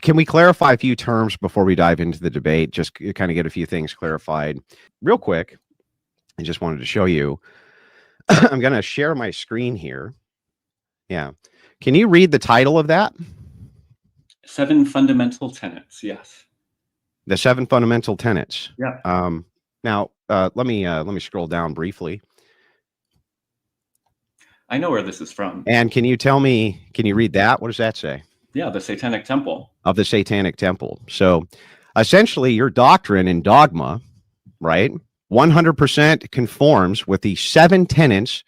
can we clarify a few terms before we dive into the debate? Just kind of get a few things clarified real quick. I just wanted to show you. I'm going to share my screen here. Yeah. Can you read the title of that? 7 fundamental tenets. Yes. The 7 fundamental tenets. Yeah. Now, let me scroll down briefly. I know where this is from. And can you read that? What does that say? Yeah, the Satanic Temple. Of the Satanic Temple. So essentially your doctrine and dogma, right, 100% conforms with the 7 tenets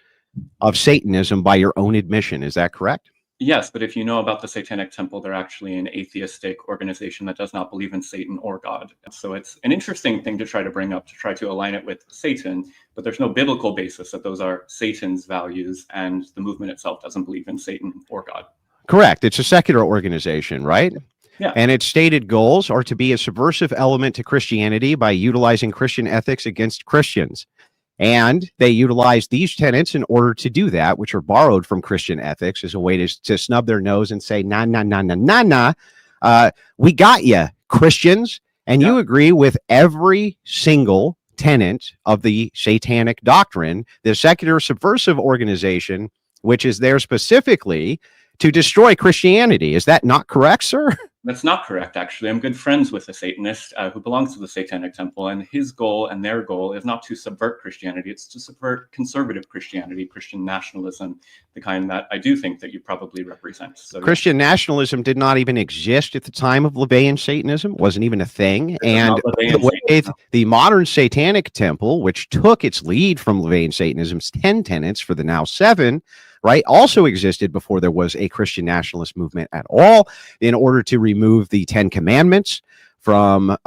of Satanism by your own admission. Is that correct? Yes, but if you know about the Satanic Temple, they're actually an atheistic organization that does not believe in Satan or God. So it's an interesting thing to try to bring up, to try to align it with Satan, but there's no biblical basis that those are Satan's values, and the movement itself doesn't believe in Satan or God. Correct. It's a secular organization, right? Yeah. And its stated goals are to be a subversive element to Christianity by utilizing Christian ethics against Christians. And they utilize these tenets in order to do that, which are borrowed from Christian ethics, as a way to snub their nose and say, nah, nah, nah, nah, nah, nah. We got you, Christians. And you agree with every single tenet of the Satanic doctrine, the secular subversive organization, which is there specifically to destroy Christianity. Is that not correct, sir? That's not correct, actually. I'm good friends with a Satanist who belongs to the Satanic Temple, and his goal and their goal is not to subvert Christianity, it's to subvert conservative Christianity, Christian nationalism, the kind that I do think that you probably represent. So, Christian nationalism did not even exist at the time of LaVeyan Satanism, wasn't even a thing. And the modern Satanic Temple, which took its lead from LaVeyan Satanism's 10 tenets for the now 7, right, also existed before there was a Christian nationalist movement at all, in order to remove the 10 commandments from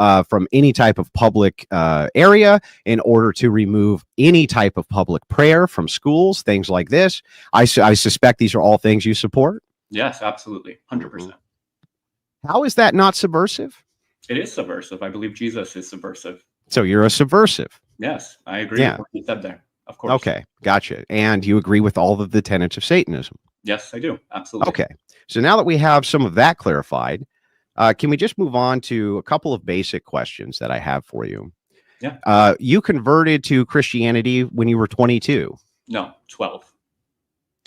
any type of public area, in order to remove any type of public prayer from schools, things like this. I suspect these are all things you support. Yes, absolutely. 100%. How is that not subversive? It is subversive. I believe Jesus is subversive. So you're a subversive. Yes, I agree with what you said there. Of course. Okay, gotcha. And you agree with all of the tenets of Satanism? Yes, I do. Absolutely. Okay. So now that we have some of that clarified, can we just move on to a couple of basic questions that I have for you? Yeah. You converted to Christianity when you were 22. No, 12.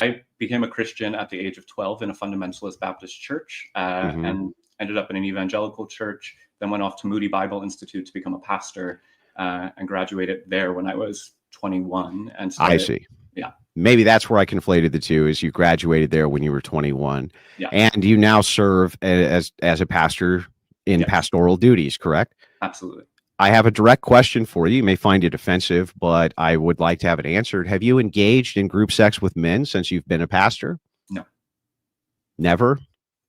I became a Christian at the age of 12 in a fundamentalist Baptist church, and ended up in an evangelical church, then went off to Moody Bible Institute to become a pastor, and graduated there when I was 21. And I see. Yeah. Maybe that's where I conflated the two, is you graduated there when you were 21. Yeah. And you now serve as a pastor in pastoral duties, correct? Absolutely. I have a direct question for you. You may find it offensive, but I would like to have it answered. Have you engaged in group sex with men since you've been a pastor? No. Never?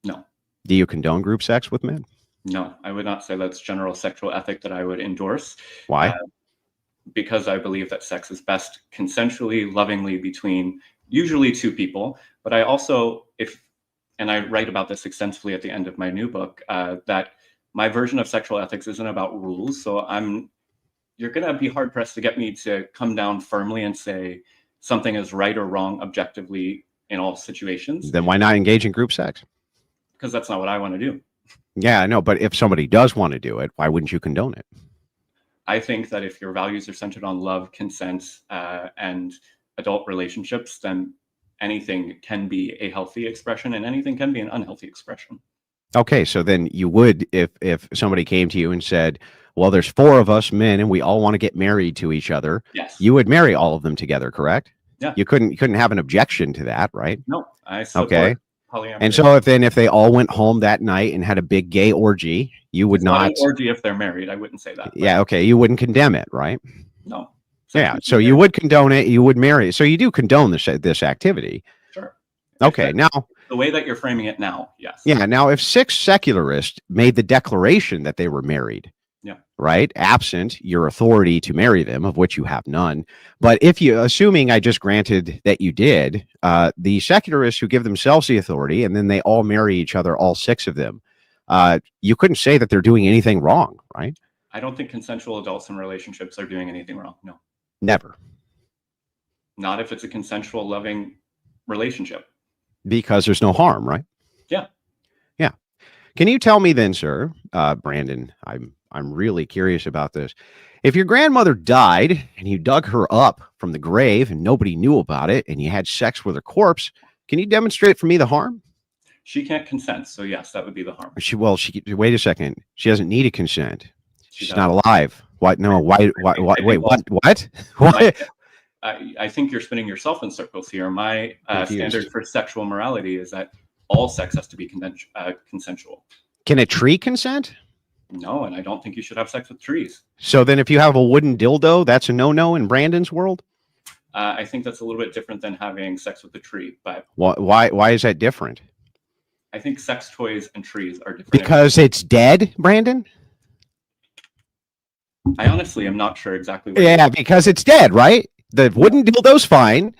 No. Do you condone group sex with men? No, I would not say that's general sexual ethic that I would endorse. Why? Because I believe that sex is best consensually, lovingly between usually 2 people. But I also, and I write about this extensively at the end of my new book, that my version of sexual ethics isn't about rules. So you're going to be hard pressed to get me to come down firmly and say something is right or wrong objectively in all situations. Then why not engage in group sex? Because that's not what I want to do. Yeah, I know. But if somebody does want to do it, why wouldn't you condone it? I think that if your values are centered on love, consent, and adult relationships, then anything can be a healthy expression and anything can be an unhealthy expression. Okay, so then you would, if somebody came to you and said, well, there's 4 of us men and we all want to get married to each other. Yes. You would marry all of them together, correct? Yeah. You couldn't have an objection to that, right? No, I support polyamory. And so if they all went home that night and had a big gay orgy, you would not. An orgy if they're married. I wouldn't say that. Yeah. Okay. You wouldn't condemn it, right? No. Yeah. So you would condone it. You would marry. So you do condone this activity. Sure. Okay. Now, the way that you're framing it now, yes. Yeah. Now, if 6 secularists made the declaration that they were married, right, absent your authority to marry them, of which you have none, but if you, assuming I just granted that you did, the secularists who give themselves the authority and then they all marry each other, all 6 of them, you couldn't say that they're doing anything wrong, right? I don't think consensual adults in relationships are doing anything wrong. No. Never. Not if it's a consensual, loving relationship. Because there's no harm, right? Yeah. Yeah. Can you tell me then, sir, Brandon? I'm really curious about this. If your grandmother died and you dug her up from the grave and nobody knew about it, and you had sex with her corpse, can you demonstrate for me the harm? She can't consent, so yes, that would be the harm. She wait a second. She doesn't need a consent. She's not alive. What? No. Why? Wait. What? What? I think you're spinning yourself in circles here. My standard for sexual morality is that all sex has to be consensual. Can a tree consent? No, and I don't think you should have sex with trees. So then if you have a wooden dildo, that's a no-no in Brandon's world? I think that's a little bit different than having sex with a tree. But why is that different? I think sex toys and trees are different. Because it's dead, Brandon? I honestly am not sure exactly what because it's dead, right? The wooden dildo's fine,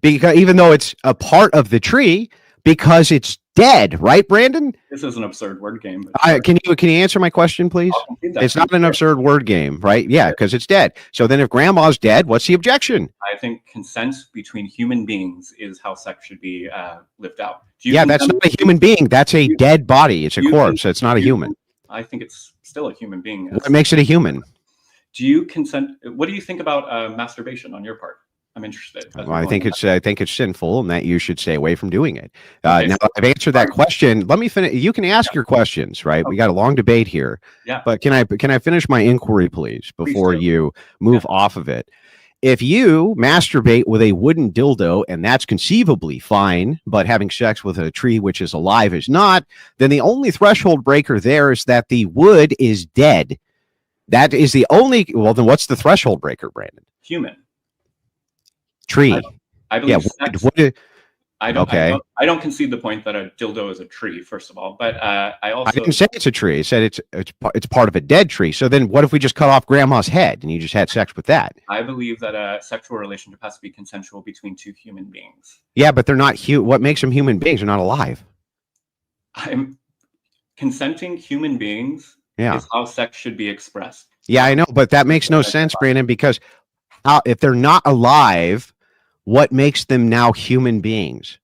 because even though it's a part of the tree, because it's dead, right, Brandon? This is an absurd word game. Can you answer my question, please? It's not an absurd word game, right? Yeah, because it's dead. So then if grandma's dead, what's the objection? I think consent between human beings is how sex should be lived out. That's not a human being. That's a dead body. It's a corpse. It's not a human. I think it's still a human being. What makes it a human? Do you consent? What do you think about masturbation on your part? I'm interested. Well, I think it's sinful, and that you should stay away from doing it. Now I've answered that question. Let me finish. You can ask your questions, right? Okay. We got a long debate here. Yeah. But can I finish my inquiry, please, before you move off of it? If you masturbate with a wooden dildo, and that's conceivably fine, but having sex with a tree which is alive is not, then the only threshold breaker there is that the wood is dead. That is the only. Well, then what's the threshold breaker, Brandon? Human. Tree. I believe sex. I don't concede the point that a dildo is a tree, first of all, but I didn't say it's a tree. I said it's part of a dead tree. So then what if we just cut off grandma's head and you just had sex with that? I believe that a sexual relationship has to be consensual between two human beings. Yeah, but they're not what makes them human beings? They're not alive. Consenting human beings is how sex should be expressed. Yeah, I know, but that makes no sense, Brandon, because if they're not alive, what makes them now human beings?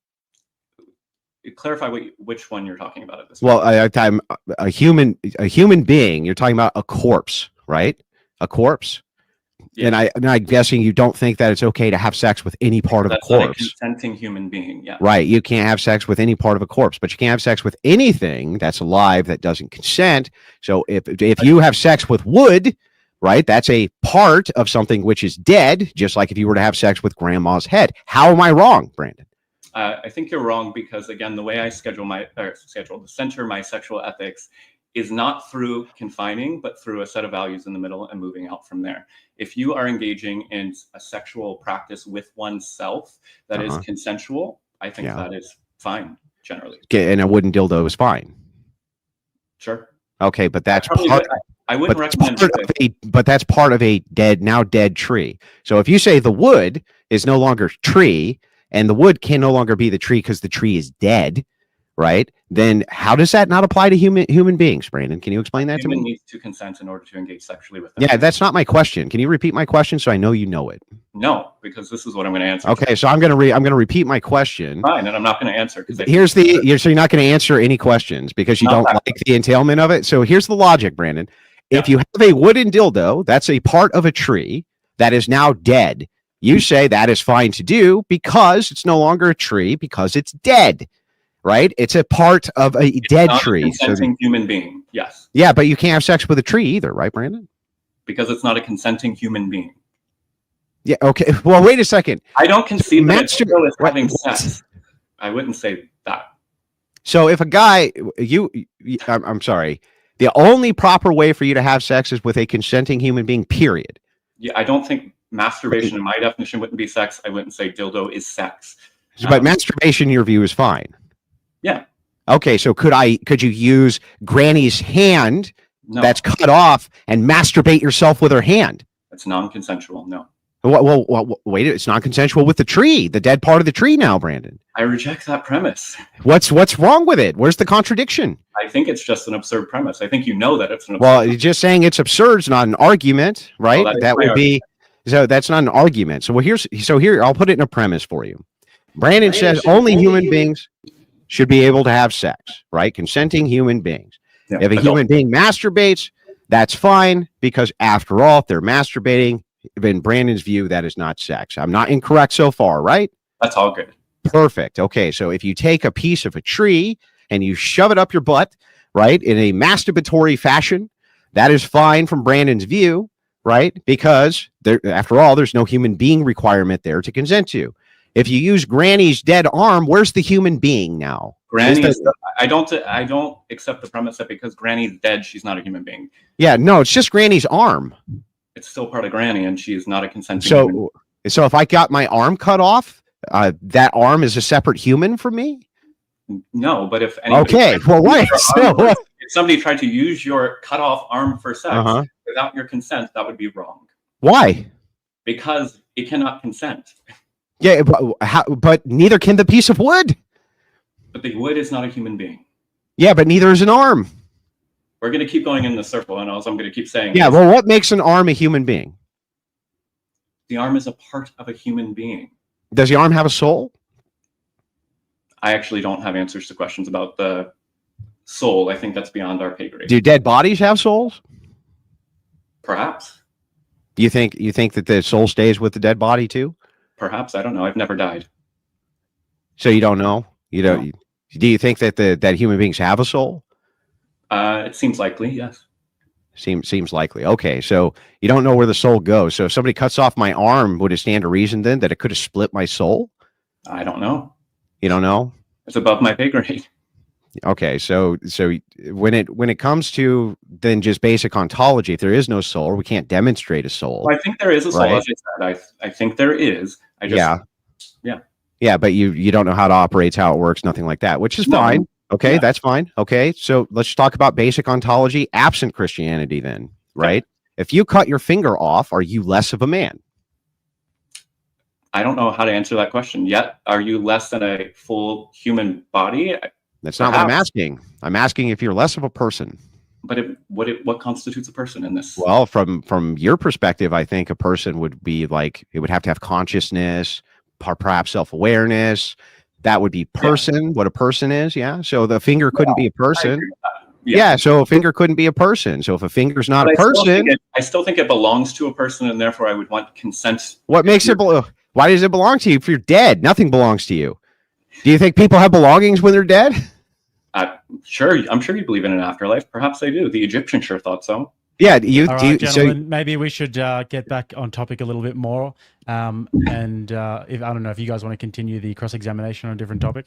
Clarify which one you're talking about at this point. Well, I'm a human being. You're talking about a corpse, right? A corpse. Yeah. And I'm guessing you don't think that it's okay to have sex with any part of a corpse. Not a consenting human being. Yeah. Right. You can't have sex with any part of a corpse, but you can't have sex with anything that's alive that doesn't consent. So if you have sex with wood, right, that's a part of something which is dead, just like if you were to have sex with grandma's head. How am I wrong, Brandon? I think you're wrong because, again, the way I center my sexual ethics is not through confining, but through a set of values in the middle and moving out from there. If you are engaging in a sexual practice with oneself that is consensual, I think that is fine, generally. Okay, and a wooden dildo is fine. Sure. Okay, but that's I wouldn't recommend but that's part of a now dead tree. So if you say the wood is no longer tree and the wood can no longer be the tree because the tree is dead, right? Then how does that not apply to human beings, Brandon? Can you explain that to me? Human needs to consent in order to engage sexually with them. Yeah, that's not my question. Can you repeat my question so I know you know it? No, because this is what I'm going to answer. Okay, so I'm going to repeat my question. Fine, and I'm not going to answer. So you're not going to answer any questions because you don't like the entailment of it. So here's the logic, Brandon. If you have a wooden dildo, that's a part of a tree that is now dead. You say that is fine to do because it's no longer a tree because it's dead, right? It's a part of a dead tree. It's not a consenting human being, yes. Yeah, but you can't have sex with a tree either, right, Brandon? Because it's not a consenting human being. Yeah, okay. Well, wait a second. I don't concede that it's having sex. I wouldn't say that. So if a guy, I'm sorry, the only proper way for you to have sex is with a consenting human being, period. Yeah, I don't think masturbation in my definition wouldn't be sex. I wouldn't say dildo is sex. But masturbation, in your view, is fine. Yeah. Okay, so could you use Granny's hand that's cut off and masturbate yourself with her hand? It's non-consensual, no. Well, wait, it's non-consensual with the tree, the dead part of the tree now, Brandon. I reject that premise. What's wrong with it? Where's the contradiction? I think it's just an absurd premise. I think you know that it's an absurd premise. Just saying it's absurd is not an argument, right? Well, that would be, so that's not an argument. So here, I'll put it in a premise for you. Brandon says only human beings should be able to have sex, right? Consenting human beings. Yeah, If a human being masturbates, that's fine, because after all, if they're masturbating, in Brandon's view, that is not sex. I'm not incorrect so far, right? That's all good. Perfect. Okay, so if you take a piece of a tree and you shove it up your butt, right, in a masturbatory fashion, that is fine from Brandon's view, right? Because after all, there's no human being requirement there to consent to. If you use Granny's dead arm, where's the human being now? Granny I don't accept the premise that because Granny's dead, she's not a human being. Yeah, no, it's just Granny's arm. It's still part of Granny, and she's not a consenting human. So if I got my arm cut off, that arm is a separate human from me? No, but if anybody if somebody tried to use your cut off arm for sex without your consent, that would be wrong. Why? Because it cannot consent. Yeah, but neither can the piece of wood. But the wood is not a human being. Yeah, but neither is an arm. We're going to keep going in the circle, and also I'm going to keep saying. Yeah, well, what makes an arm a human being? The arm is a part of a human being. Does the arm have a soul? I actually don't have answers to questions about the soul. I think that's beyond our pay grade. Do dead bodies have souls? Perhaps. Do you think that the soul stays with the dead body too? Perhaps. I don't know. I've never died. So you don't know? You don't. No. Do you think that that human beings have a soul? It seems likely. Yes. Seems likely. Okay, so you don't know where the soul goes. So if somebody cuts off my arm, would it stand to reason then that it could have split my soul? I don't know. You don't know? It's above my pay grade. Okay, so when it comes to then just basic ontology, if there is no soul, or we can't demonstrate a soul. Well, I think there is a soul, right? As I said. I think there is. Yeah, but you don't know how it operates, how it works, nothing like that, which is fine. Okay, that's fine. Okay, so let's talk about basic ontology absent Christianity then, right? Yeah. If you cut your finger off, are you less of a man? I don't know how to answer that question yet. Are you less than a full human body? That's not what I'm asking. I'm asking if you're less of a person. But what constitutes a person in this? Well, from your perspective, I think a person would be like, it would have to have consciousness, perhaps self-awareness. That would be person, what a person is. Yeah. So the finger couldn't be a person. Yeah. So a finger couldn't be a person. So if a finger's not a person. I still think it belongs to a person, and therefore I would want consent. What makes it why does it belong to you if you're dead? Nothing belongs to you. Do you think people have belongings when they're dead? Sure. I'm sure you believe in an afterlife. Perhaps they do. The Egyptians sure thought so. Yeah, gentlemen, maybe we should get back on topic a little bit more. If I don't know if you guys want to continue the cross-examination on a different topic.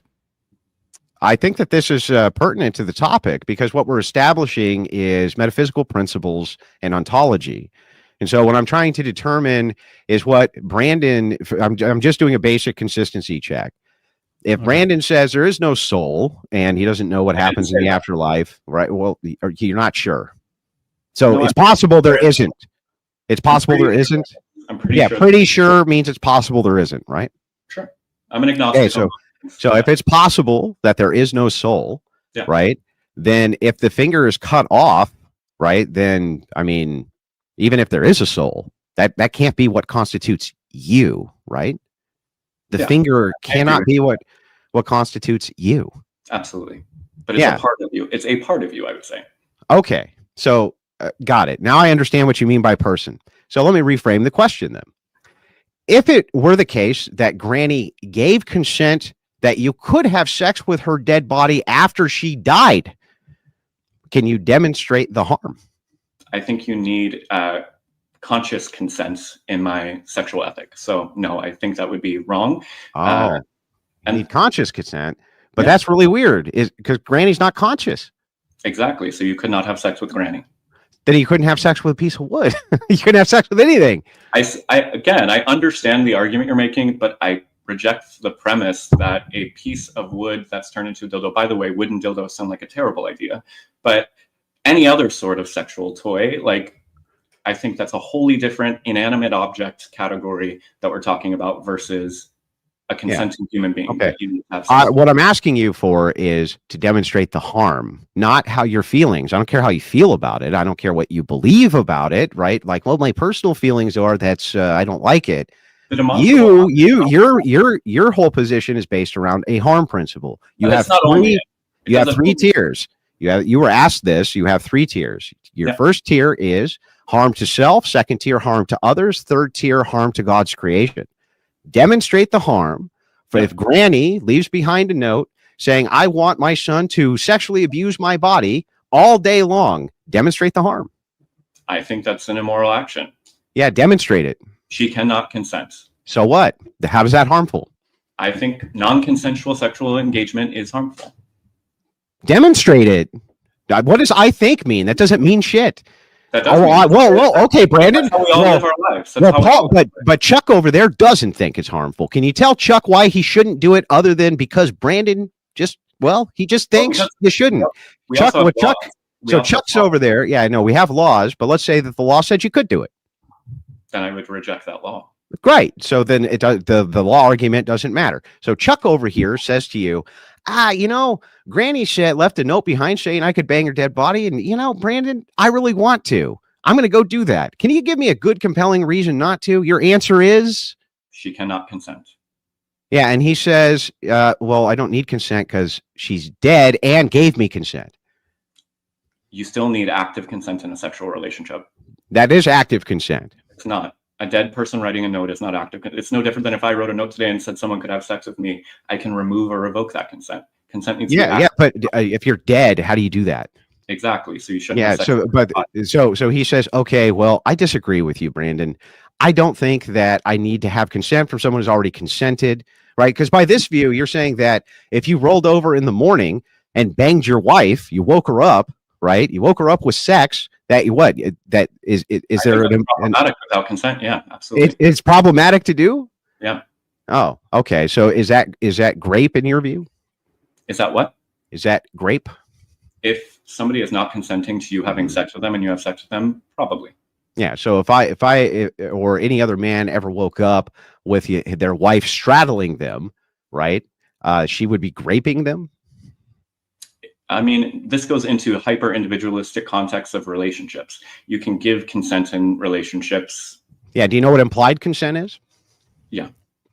I think that this is pertinent to the topic because what we're establishing is metaphysical principles and ontology. And so what I'm trying to determine is what Brandon, I'm just doing a basic consistency check. If Brandon says there is no soul and he doesn't know what happens in the afterlife, right? Well, you're not sure. So it's possible there isn't. It's possible there isn't. I'm pretty sure. Yeah, pretty sure means it's possible there isn't, right? Sure. I'm an agnostic. Okay, so if it's possible that there is no soul, right? Then if the finger is cut off, right? Then I mean, even if there is a soul, that can't be what constitutes you, right? The finger cannot be what constitutes you. Absolutely. But it's a part of you. It's a part of you, I would say. Okay. So got it. Now I understand what you mean by person. So let me reframe the question then. If it were the case that Granny gave consent that you could have sex with her dead body after she died, can you demonstrate the harm? I think you need conscious consent in my sexual ethic. So no, I think that would be wrong. You need conscious consent, but that's really weird because Granny's not conscious. Exactly. So you could not have sex with Granny. Then you couldn't have sex with a piece of wood. You couldn't have sex with anything. I understand the argument you're making, but I reject the premise that a piece of wood that's turned into a dildo, by the way, wooden dildos sound like a terrible idea, but any other sort of sexual toy, like I think that's a wholly different inanimate object category that we're talking about versus a consenting human being. Okay. What I'm asking you for is to demonstrate the harm, not how your feelings. I don't care how you feel about it. I don't care what you believe about it, right? Like, well, my personal feelings are that's I don't like it. Your whole position is based around a harm principle. You have three tiers. You were asked this. You have 3 tiers. Your first tier is harm to self. Second tier, harm to others. Third tier, harm to God's creation. Demonstrate the harm. For if Granny leaves behind a note saying, I want my son to sexually abuse my body all day long, demonstrate the harm. I think that's an immoral action. Yeah, demonstrate it. She cannot consent. So what? How is that harmful? I think non-consensual sexual engagement is harmful. Demonstrate it. What does I think mean? That doesn't mean shit. That does mean whoa, okay, Brandon. That's how we all live our lives. But Chuck over there doesn't think it's harmful. Can you tell Chuck why he shouldn't do it other than because Brandon he just thinks you shouldn't. Chuck's over there. Yeah, I know we have laws, but let's say that the law said you could do it. Then I would reject that law. Great. So then the law argument doesn't matter. So Chuck over here says to you, Granny left a note behind saying I could bang her dead body. And, Brandon, I really want to. I'm going to go do that. Can you give me a good, compelling reason not to? Your answer is? She cannot consent. Yeah. And he says, well, I don't need consent because she's dead and gave me consent. You still need active consent in a sexual relationship. That is active consent. It's not. A dead person writing a note is not active. It's no different than if I wrote a note today and said someone could have sex with me. I can remove or revoke that consent. Consent needs to be active. Yeah, but if you're dead, how do you do that? Exactly. So you shouldn't. Yeah. So he says, okay, well, I disagree with you, Brandon. I don't think that I need to have consent from someone who's already consented, right? Because by this view, you're saying that if you rolled over in the morning and banged your wife, you woke her up, right? You woke her up with sex. Is there problematic without consent? Yeah, absolutely. It's problematic to do. Yeah. Oh, okay. So is that grape in your view? Is that what? Is that grape? If somebody is not consenting to you having sex with them and you have sex with them, probably. Yeah. So if I or any other man ever woke up with their wife straddling them, right? She would be graping them. I mean, this goes into hyper individualistic contexts of relationships. You can give consent in relationships. Yeah. Do you know what implied consent is? Yeah.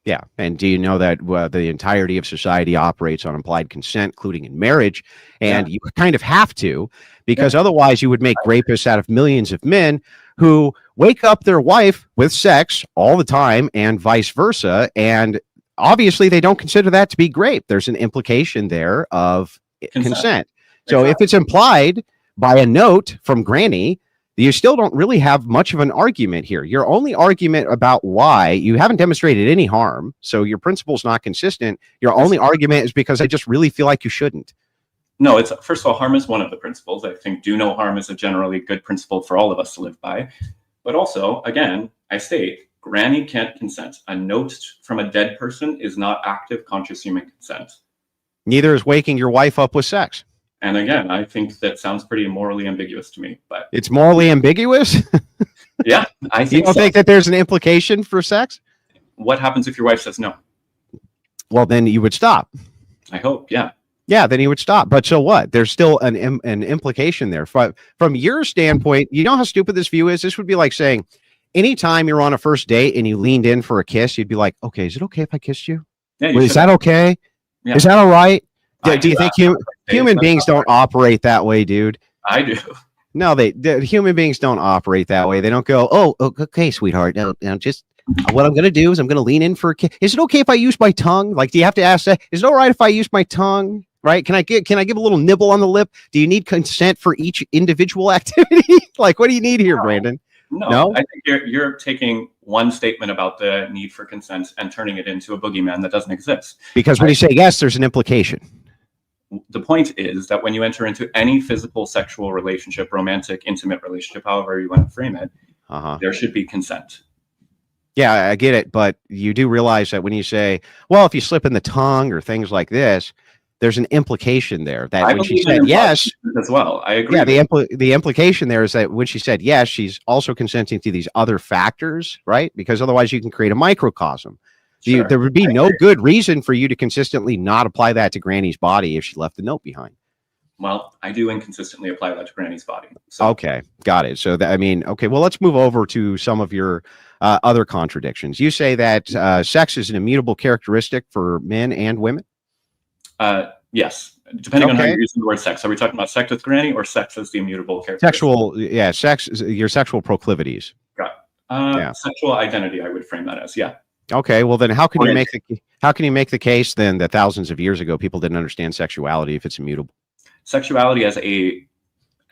Yeah. And do you know that the entirety of society operates on implied consent, including in marriage? And you kind of have to, because otherwise you would make rapists out of millions of men who wake up their wife with sex all the time and vice versa. And obviously they don't consider that to be grape. There's an implication there of consent. So if it's implied by a note from Granny, you still don't really have much of an argument here. Your only argument about why you haven't demonstrated any harm, so your principle's not consistent. Your only argument is because I just really feel like you shouldn't. No, it's first of all, harm is one of the principles. I think do no harm is a generally good principle for all of us to live by. But also, again, I state Granny can't consent. A note from a dead person is not active, conscious human consent. Neither is waking your wife up with sex. And again, I think that sounds pretty morally ambiguous to me. But it's morally ambiguous? Yeah, I think you don't think that there's an implication for sex? What happens if your wife says no? Well, then you would stop. I hope, yeah. Yeah, then you would stop. But so what? There's still an implication there. From your standpoint, you know how stupid this view is? This would be like saying, anytime you're on a first date and you leaned in for a kiss, you'd be like, okay, is it okay if I kissed you? Yeah, is that okay? Yeah. Is that all right? Do you think human beings don't operate that way, dude? I do. No, human beings don't operate that way. They don't go, oh, okay, sweetheart. No, just what I'm going to do is I'm going to lean in for a kiss. Is it okay if I use my tongue? Like, do you have to ask that? Is it all right if I use my tongue? Right? Can I give a little nibble on the lip? Do you need consent for each individual activity? Like, what do you need here, Brandon? No, I think you're taking one statement about the need for consent and turning it into a boogeyman that doesn't exist. Because when you say yes, there's an implication. The point is that when you enter into any physical, sexual relationship, romantic, intimate relationship, however you want to frame it, there should be consent. Yeah, I get it. But you do realize that when you say, well, if you slip in the tongue or things like this, there's an implication there that when she said yes as well. I agree. Yeah, the implication there is that when she said yes, she's also consenting to these other factors, right? Because otherwise you can create a microcosm. Sure. There would be no good reason for you to consistently not apply that to Granny's body if she left the note behind. Well, I do inconsistently apply that to Granny's body. So. Okay, got it. So okay, well, let's move over to some of your other contradictions. You say that sex is an immutable characteristic for men and women? Yes, depending on how Okay. you're using the word sex. Are we talking about sex with granny or sex as the immutable characteristic? Your sexual proclivities. Got it. Yeah. Sexual identity, I would frame that as, yeah. Okay, well then how can you make Orientation. the case then that thousands of years ago people didn't understand sexuality if it's immutable? Sexuality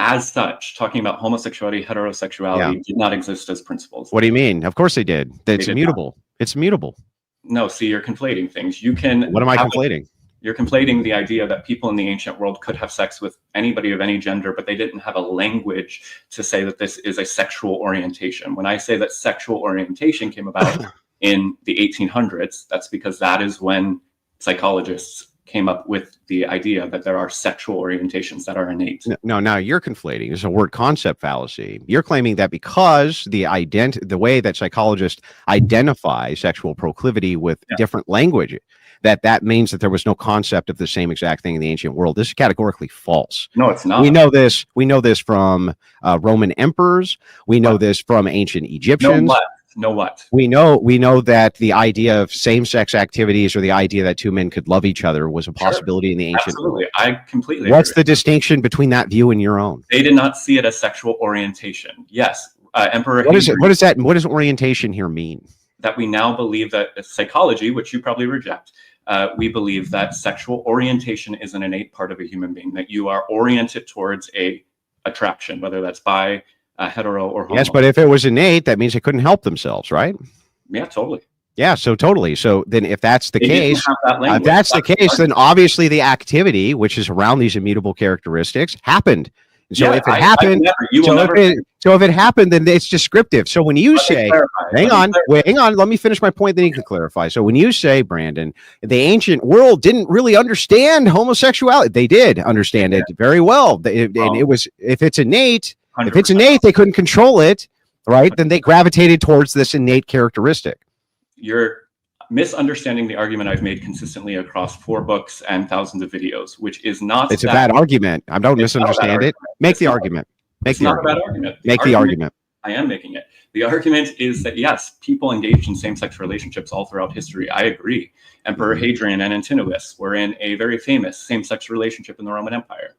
as such, talking about homosexuality, heterosexuality, did not exist as principles. What do you mean? Of course they did. It's immutable. It's immutable. No, see, you're conflating things. You can. What am I conflating? You're conflating the idea that people in the ancient world could have sex with anybody of any gender, but they didn't have a language to say that this is a sexual orientation. When I say that sexual orientation came about in the 1800s, that's because that is when psychologists came up with the idea that there are sexual orientations that are innate. No, now you're conflating. It's a word concept fallacy. You're claiming that because the way that psychologists identify sexual proclivity with different language, that means that there was no concept of the same exact thing in the ancient world. This is categorically false. No, it's not. We know this from Roman emperors. We know this from ancient Egyptians. Know what? We know that the idea of same-sex activities or the idea that two men could love each other was a possibility in the ancient world. I completely What's the distinction between that view and your own? They did not see it as sexual orientation. Yes, Emperor What does orientation here mean? That we now believe that psychology, which you probably reject, we believe that sexual orientation is an innate part of a human being, that you are oriented towards a attraction, whether that's bi, hetero, or homo. Yes, but if it was innate, that means they couldn't help themselves, right? Yeah, totally. Yeah, so totally. So then if that's the case, then then obviously the activity, which is around these immutable characteristics, happened. And so if it happened, if it happened, then it's descriptive. So when you say, hang on, let me finish my point, then you can clarify. So when you say, Brandon, the ancient world didn't really understand homosexuality, they did understand it very well. And it was, if it's innate, they couldn't control it, right? Then they gravitated towards this innate characteristic. You're misunderstanding the argument I've made consistently across 4 books and thousands of videos, which is not. It's a bad argument. I don't misunderstand it. Make the argument. Make the argument. Make the argument. I am making it. The argument is that, yes, people engaged in same-sex relationships all throughout history. I agree. Emperor Hadrian and Antinous were in a very famous same-sex relationship in the Roman Empire.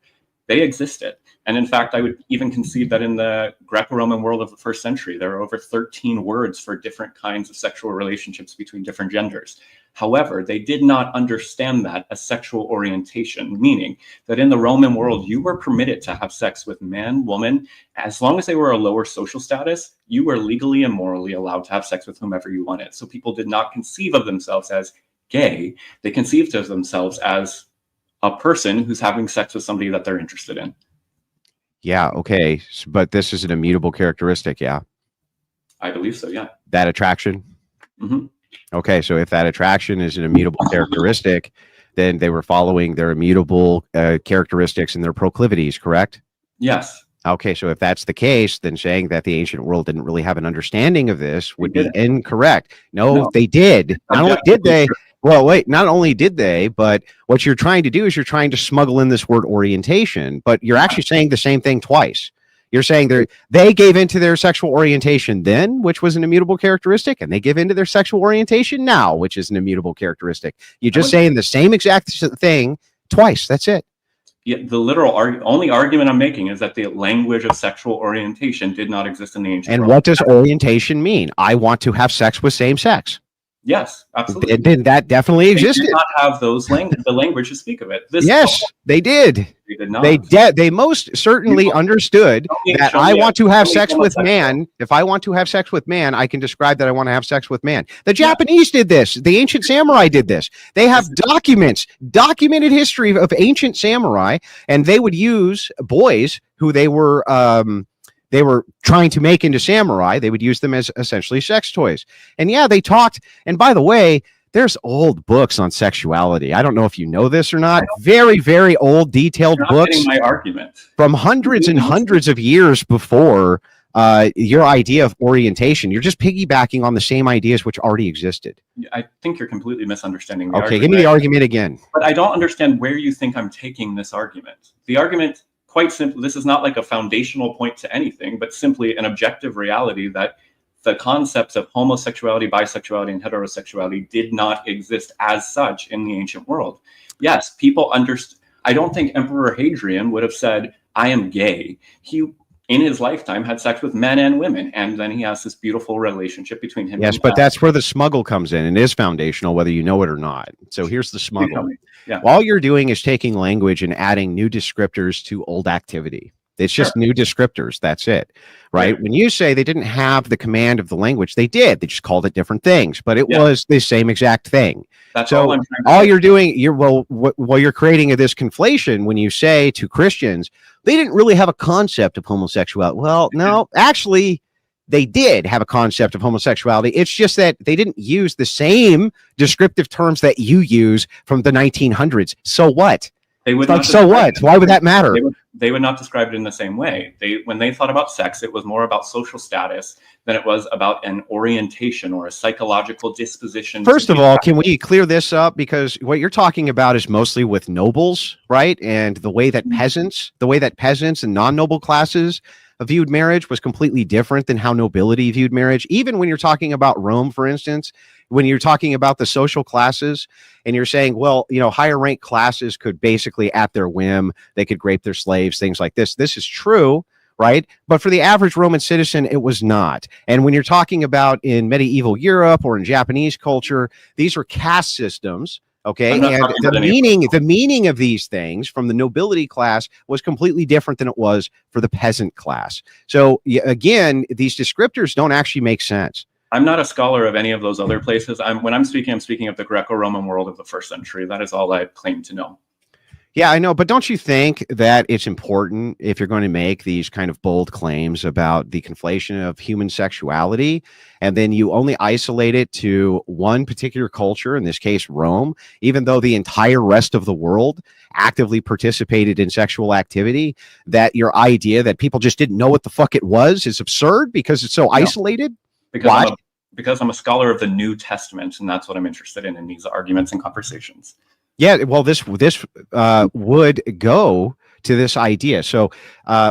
They existed. And in fact, I would even concede that in the Greco-Roman world of the 1st century, there are over 13 words for different kinds of sexual relationships between different genders. However, they did not understand that as sexual orientation, meaning that in the Roman world, you were permitted to have sex with man, woman, as long as they were a lower social status, you were legally and morally allowed to have sex with whomever you wanted. So people did not conceive of themselves as gay. They conceived of themselves as a person who's having sex with somebody that they're interested in. Yeah, okay. But this is an immutable characteristic, yeah? I believe so, yeah. That attraction? Mm-hmm. Okay, so if that attraction is an immutable characteristic, then they were following their immutable characteristics and their proclivities, correct? Yes. Okay, so if that's the case, then saying that the ancient world didn't really have an understanding of this would be incorrect. No, they did. Not only did they... Well, wait, not only did they, but what you're trying to do is you're trying to smuggle in this word orientation, but you're actually saying the same thing twice. You're saying they gave into their sexual orientation then, which was an immutable characteristic, and they give into their sexual orientation now, which is an immutable characteristic. You're just saying the same exact thing twice. That's it. Yeah, the literal only argument I'm making is that the language of sexual orientation did not exist in the ancient world. And what does orientation mean? I want to have sex with same sex. Yes, absolutely. That definitely existed. They did not have the language to speak of it. Yes, they did. They did not. They most certainly understood that I want to have sex with man. If I want to have sex with man, I can describe that I want to have sex with man. The Japanese did this. The ancient samurai did this. They have documented history of ancient samurai, and they would use boys who they were trying to make into samurai. They would use them as essentially sex toys. And yeah, they talked. And by the way, there's old books on sexuality. I don't know if you know this or not. Very, very old, detailed books my argument from hundreds and hundreds of years before your idea of orientation. You're just piggybacking on the same ideas which already existed. I think you're completely misunderstanding. Okay, give me the argument again. But I don't understand where you think I'm taking this argument. The argument, quite simply, this is not like a foundational point to anything, but simply an objective reality that the concepts of homosexuality, bisexuality, and heterosexuality did not exist as such in the ancient world. Yes, people understood. I don't think Emperor Hadrian would have said, I am gay. He, in his lifetime, had sex with men and women, and then he has this beautiful relationship between him. Yes, and but that's where the smuggle comes in and is foundational, whether you know it or not. So here's the smuggle. Yeah. All you're doing is taking language and adding new descriptors to old activity. It's just new descriptors. That's it, right? Sure. When you say they didn't have the command of the language, they did. They just called it different things, but it was the same exact thing. That's so all I'm trying to all say. you're doing, you're creating this conflation when you say to Christians, they didn't really have a concept of homosexuality. Well, no, actually, they did have a concept of homosexuality. It's just that they didn't use the same descriptive terms that you use from the 1900s. So what? They would like, so what? Why would that matter? They would not describe it in the same way. When they thought about sex, it was more about social status than it was about an orientation or a psychological disposition. First of all, can we clear this up? Because what you're talking about is mostly with nobles, right? And the way that peasants and non-noble classes viewed marriage was completely different than how nobility viewed marriage. Even when you're talking about Rome, for instance, when you're talking about the social classes and you're saying, well, higher ranked classes could basically at their whim, they could rape their slaves, things like this. This is true, right? But for the average Roman citizen, it was not. And when you're talking about in medieval Europe or in Japanese culture, these were caste systems. Okay, and the meaning of these things from the nobility class was completely different than it was for the peasant class. So again, these descriptors don't actually make sense. I'm not a scholar of any of those other places. When I'm speaking of the Greco-Roman world of the first century. That is all I claim to know. Yeah, I know. But don't you think that it's important if you're going to make these kind of bold claims about the conflation of human sexuality, and then you only isolate it to one particular culture, in this case, Rome, even though the entire rest of the world actively participated in sexual activity, that your idea that people just didn't know what the fuck it was is absurd because it's so isolated? Because I'm a scholar of the New Testament, and that's what I'm interested in these arguments and conversations. Yeah, well, this would go to this idea. So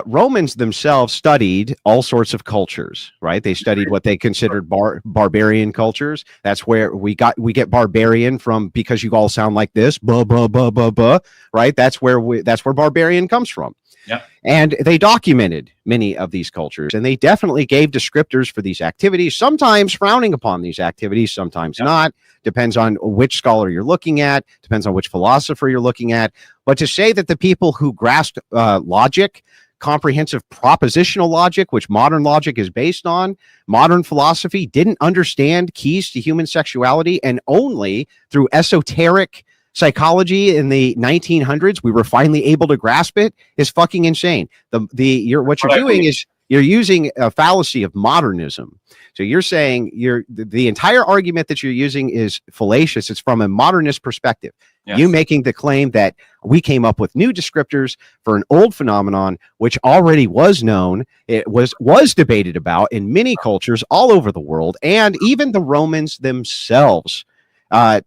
Romans themselves studied all sorts of cultures, right? They studied what they considered barbarian cultures. That's where we get barbarian from, because you all sound like this, buh, buh, buh, buh, buh, right? That's where barbarian comes from. Yeah. And they documented many of these cultures, and they definitely gave descriptors for these activities, sometimes frowning upon these activities, sometimes not. Depends on which scholar you're looking at, depends on which philosopher you're looking at. But to say that the people who grasped logic, comprehensive propositional logic, which modern logic is based on, modern philosophy, didn't understand keys to human sexuality, and only through esoteric psychology in the 1900s we were finally able to grasp it, is fucking insane. What you're doing is you're using a fallacy of modernism. So you're saying the entire argument that you're using is fallacious. It's from a modernist perspective. Yes. You making the claim that we came up with new descriptors for an old phenomenon, which already was known. It was debated about in many cultures all over the world, and even the Romans themselves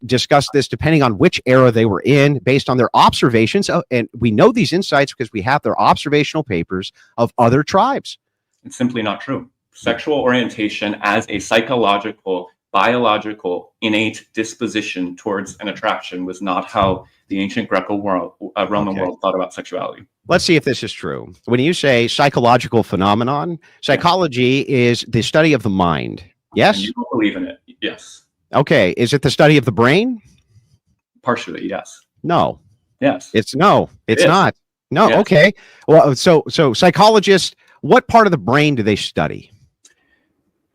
discussed this depending on which era they were in, based on their observations. And we know these insights because we have their observational papers of other tribes. It's simply not true. Sexual orientation as a psychological, biological, innate disposition towards an attraction was not how the ancient Greco-Roman world thought about sexuality. Let's see if this is true. When you say psychological phenomenon, psychology is the study of the mind. Yes? And you don't believe in it. Yes. Okay. Is it the study of the brain? Partially, yes. No. Yes. It's not. No. Yes. Okay. Well, so psychologists, what part of the brain do they study?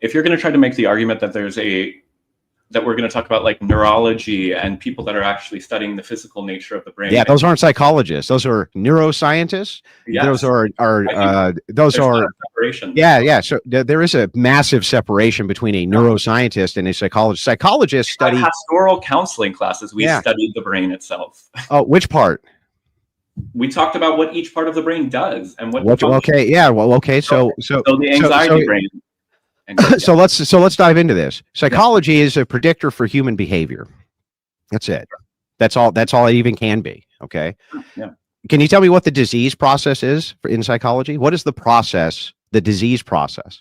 If you're going to try to make the argument that that we're going to talk about like neurology and people that are actually studying the physical nature of the brain. Yeah, those aren't psychologists. Those are neuroscientists. Yes. Those are separation. Yeah. So there is a massive separation between a neuroscientist and a psychologist. Psychologists study pastoral counseling classes. We studied the brain itself. Oh, which part? We talked about what each part of the brain does and what. Okay. Yeah. Well. Okay. So the anxiety brain. So let's dive into this. Psychology is a predictor for human behavior. That's it. That's all it even can be. Okay. Yeah. Can you tell me what the disease process is in psychology? What is the disease process?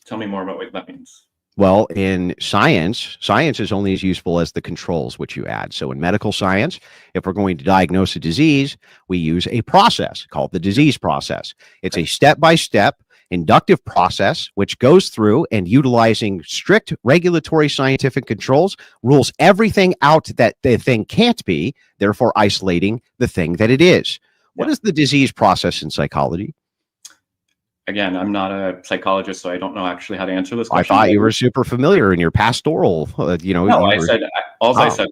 Tell me more about what that means. Well, in science, science is only as useful as the controls which you add. So in medical science, if we're going to diagnose a disease, we use a process called the disease process. It's a step-by-step inductive process which goes through and, utilizing strict regulatory scientific controls, rules everything out that the thing can't be, therefore isolating the thing that it is. What is the disease process in psychology? Again, I'm not a psychologist, so I don't know actually how to answer this question. I thought you were super familiar in your pastoral, No, I said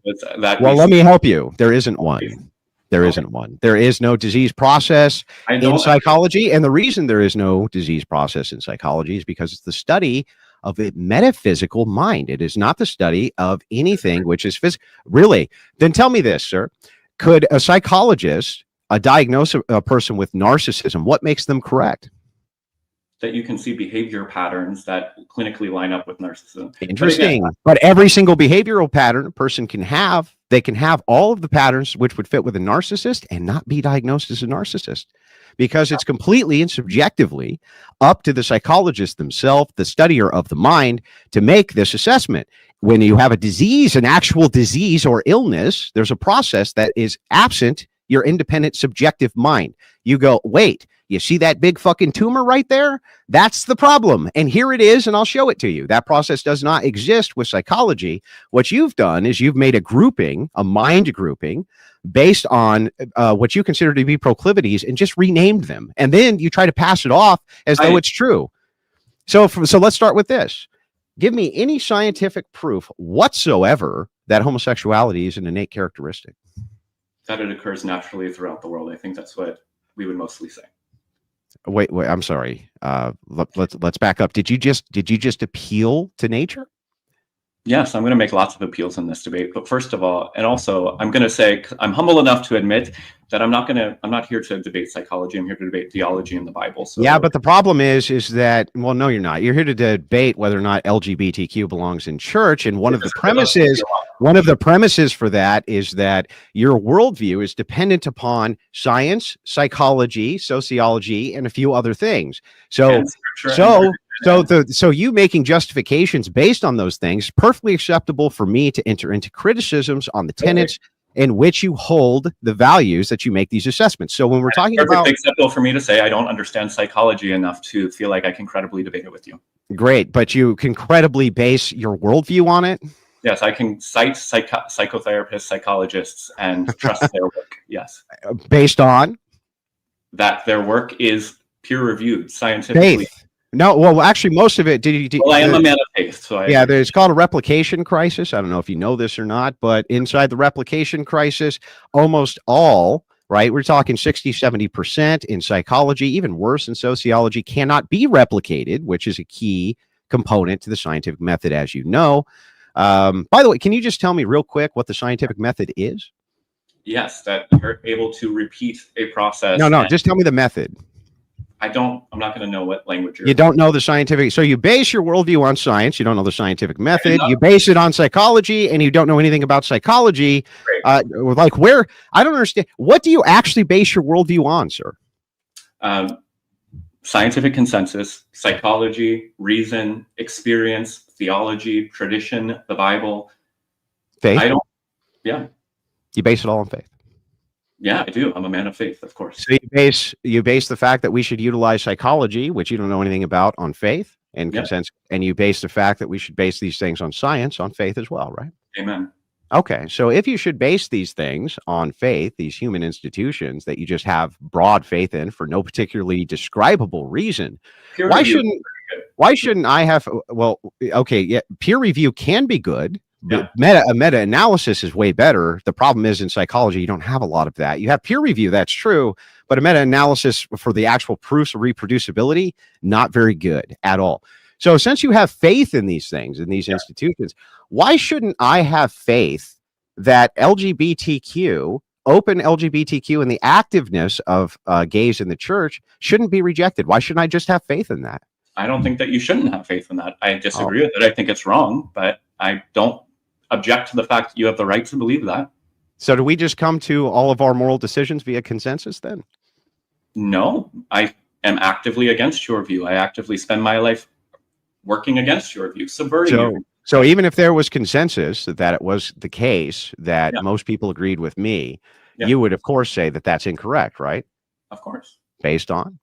was that. Well, let me help you. There isn't one. There isn't one. There is no disease process in psychology. And the reason there is no disease process in psychology is because it's the study of a metaphysical mind. It is not the study of anything which is physical. Really? Then tell me this, sir. Could a psychologist diagnose a person with narcissism? What makes them correct? That you can see behavior patterns that clinically line up with narcissism. Interesting. But every single behavioral pattern a person can have, they can have all of the patterns which would fit with a narcissist and not be diagnosed as a narcissist, because it's completely and subjectively up to the psychologist themselves, the studier of the mind, to make this assessment. When you have a disease, an actual disease or illness, there's a process that is absent your independent subjective mind. You go, wait, you see that big fucking tumor right there? That's the problem. And here it is, and I'll show it to you. That process does not exist with psychology. What you've done is you've made a grouping, a mind grouping, based on what you consider to be proclivities, and just renamed them. And then you try to pass it off as though it's true. So let's start with this. Give me any scientific proof whatsoever that homosexuality is an innate characteristic. That it occurs naturally throughout the world. I think that's what we would mostly say. Wait, I'm sorry. Let's back up. Did you just appeal to nature? Yes, I'm going to make lots of appeals in this debate. But first of all, and also, I'm going to say I'm humble enough to admit that I'm not here to debate psychology. I'm here to debate theology and the Bible. So yeah, but the problem is that, well, no, you're not. You're here to debate whether or not LGBTQ belongs in church. And one of the premises for that is that your worldview is dependent upon science, psychology, sociology, and a few other things. So you making justifications based on those things, perfectly acceptable for me to enter into criticisms on the tenets in which you hold the values that you make these assessments. So when we're talking about, acceptable for me to say I don't understand psychology enough to feel like I can credibly debate it with you. Great, but you can credibly base your worldview on it. Yes, I can cite psychotherapists, psychologists, and trust their work. Yes, based on that their work is peer-reviewed scientifically. Faith. No, well, actually, most of it. Well, I am a man of faith, so there's called a replication crisis. I don't know if you know this or not, but inside the replication crisis, almost all, right, we're talking 60-70% in psychology, even worse in sociology, cannot be replicated, which is a key component to the scientific method, as you know. By the way, can you just tell me real quick what the scientific method is? Yes, that you're able to repeat a process. No, just tell me the method. I'm not going to know what language you don't know the scientific. So you base your worldview on science. You don't know the scientific method. You base it on psychology, and you don't know anything about psychology. I don't understand. What do you actually base your worldview on, sir? Scientific consensus, psychology, reason, experience, theology, tradition, the Bible. Faith? Yeah. You base it all on faith? Yeah, I do. I'm a man of faith, of course. So you base the fact that we should utilize psychology, which you don't know anything about, on faith and consensus, and you base the fact that we should base these things on science on faith as well, right? Amen. Okay, so if you should base these things on faith, these human institutions that you just have broad faith in for no particularly describable reason, why shouldn't I have? Well, okay, yeah, peer review can be good. Yeah. A meta-analysis is way better. The problem is in psychology, you don't have a lot of that. You have peer review, that's true, but a meta-analysis for the actual proofs of reproducibility, not very good at all. So since you have faith in these things, in these institutions, why shouldn't I have faith that open LGBTQ and the activeness of gays in the church shouldn't be rejected? Why shouldn't I just have faith in that? I don't think that you shouldn't have faith in that. I disagree with it. I think it's wrong, but I don't object to the fact that you have the right to believe that. So do we just come to all of our moral decisions via consensus then? No, I am actively against your view. I actively spend my life working against your view, subverting your view. So even if there was consensus that it was the case that Yeah. most people agreed with me, Yeah. you would of course say that that's incorrect, right? Of course. Based on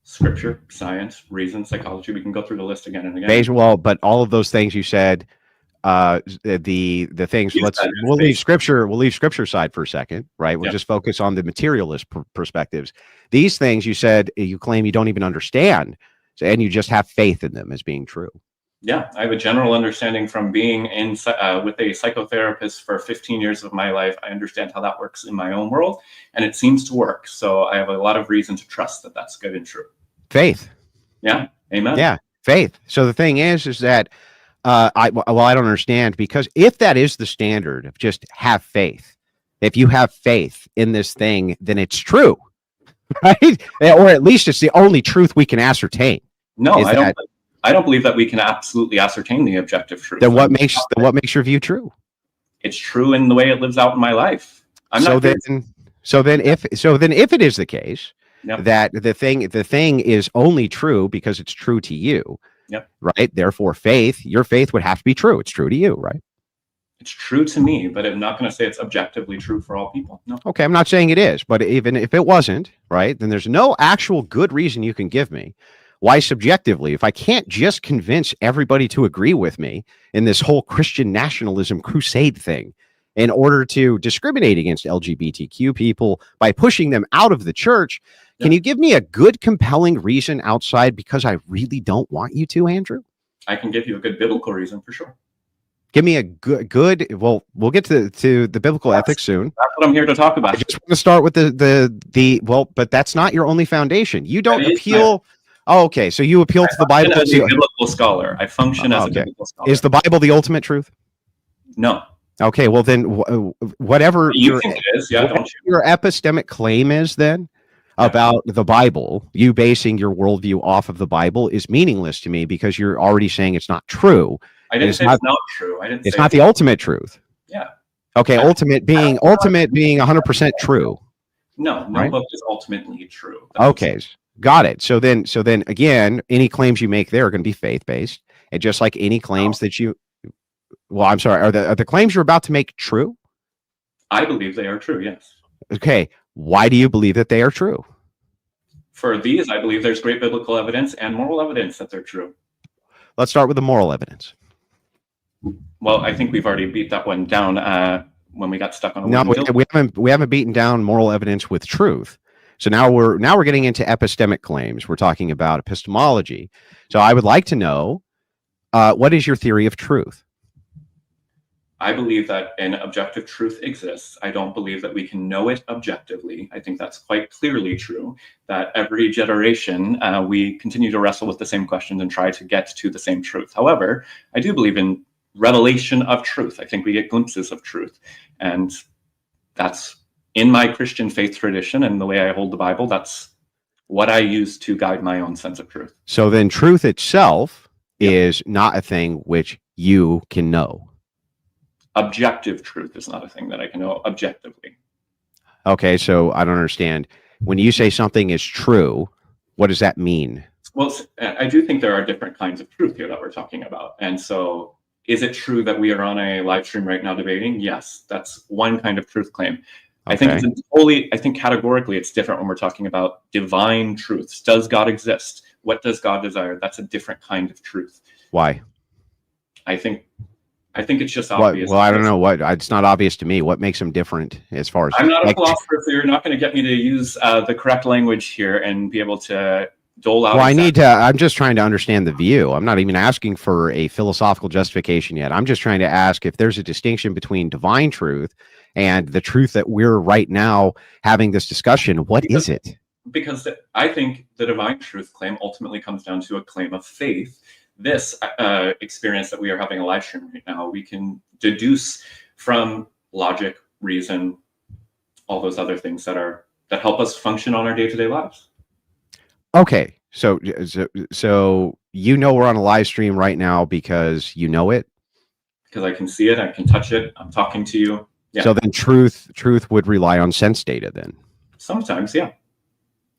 Scripture, science, reason, psychology. We can go through the list again and again. well, but all of those things you said, the things. We'll leave scripture aside for a second, right? We'll just focus on the materialist perspectives. These things you said you claim you don't even understand, and you just have faith in them as being true. Yeah, I have a general understanding from being in with a psychotherapist for 15 years of my life. I understand how that works in my own world, and it seems to work. So I have a lot of reason to trust that that's good and true. Faith. Yeah. Amen. Yeah. Faith. So the thing is that I don't understand, because if that is the standard of just have faith, if you have faith in this thing, then it's true, right? Or at least it's the only truth we can ascertain. No, I don't believe that we can absolutely ascertain the objective truth. Then what makes your view true? It's true in the way it lives out in my life. So then if it is the case that the thing is only true because it's true to you, right? Therefore, your faith would have to be true. It's true to you, right? It's true to me, but I'm not going to say it's objectively true for all people. No. Okay, I'm not saying it is, but even if it wasn't, right, then there's no actual good reason you can give me why subjectively, if I can't just convince everybody to agree with me in this whole Christian nationalism crusade thing in order to discriminate against LGBTQ people by pushing them out of the church, can you give me a good, compelling reason outside because I really don't want you to, Andrew? I can give you a good biblical reason for sure. Give me a good. Well, we'll get to the biblical ethics soon. That's what I'm here to talk about. I just want to start with but that's not your only foundation. You don't appeal. Oh, okay. So you appeal to the Bible as a biblical scholar. I function as a biblical scholar. Is the Bible the ultimate truth? No. Okay. Well, then whatever you think it is, don't you? Your epistemic claim is then about the Bible, you basing your worldview off of the Bible is meaningless to me because you're already saying it's not true. I didn't say it's not true. I didn't. It's not the ultimate truth. Yeah. Okay. Ultimate being 100% true. No book is ultimately true. Okay. Got it. So then again, any claims you make there are going to be faith-based, and just like any claims that you, well, I'm sorry, are the claims you're about to make true? I believe they are true. Yes. Okay. Why do you believe that they are true? For these, I believe there's great biblical evidence and moral evidence that they're true. Let's start with the moral evidence. Well, I think we've already beat that one down when we got stuck on. We haven't beaten down moral evidence with truth. So now we're getting into epistemic claims. We're talking about epistemology. So I would like to know, what is your theory of truth? I believe that an objective truth exists. I don't believe that we can know it objectively. I think that's quite clearly true, that every generation we continue to wrestle with the same questions and try to get to the same truth. However, I do believe in revelation of truth. I think we get glimpses of truth. And that's in my Christian faith tradition and the way I hold the Bible. That's what I use to guide my own sense of truth. So then truth itself is not a thing which you can know. Objective truth is not a thing that I can know objectively. Okay, so I don't understand. When you say something is true, what does that mean? Well, I do think there are different kinds of truth here that we're talking about. And so is it true that we are on a live stream right now debating? Yes, that's one kind of truth claim. Okay. I think categorically it's different when we're talking about divine truths. Does God exist? What does God desire? That's a different kind of truth. Why? I think it's just obvious. Well, I don't know it's not obvious to me. What makes them different as far as I'm not a philosopher, so you're not going to get me to use the correct language here and be able to dole out. Well, I'm just trying to understand the view. I'm not even asking for a philosophical justification yet. I'm just trying to ask if there's a distinction between divine truth and the truth that we're right now having this discussion. What is it? Because I think the divine truth claim ultimately comes down to a claim of faith. This experience that we are having a live stream right now, we can deduce from logic, reason, all those other things that help us function on our day-to-day lives. Okay, so you know we're on a live stream right now because you know it? Because I can see it, I can touch it, I'm talking to you. Yeah. So then truth would rely on sense data then? Sometimes, yeah.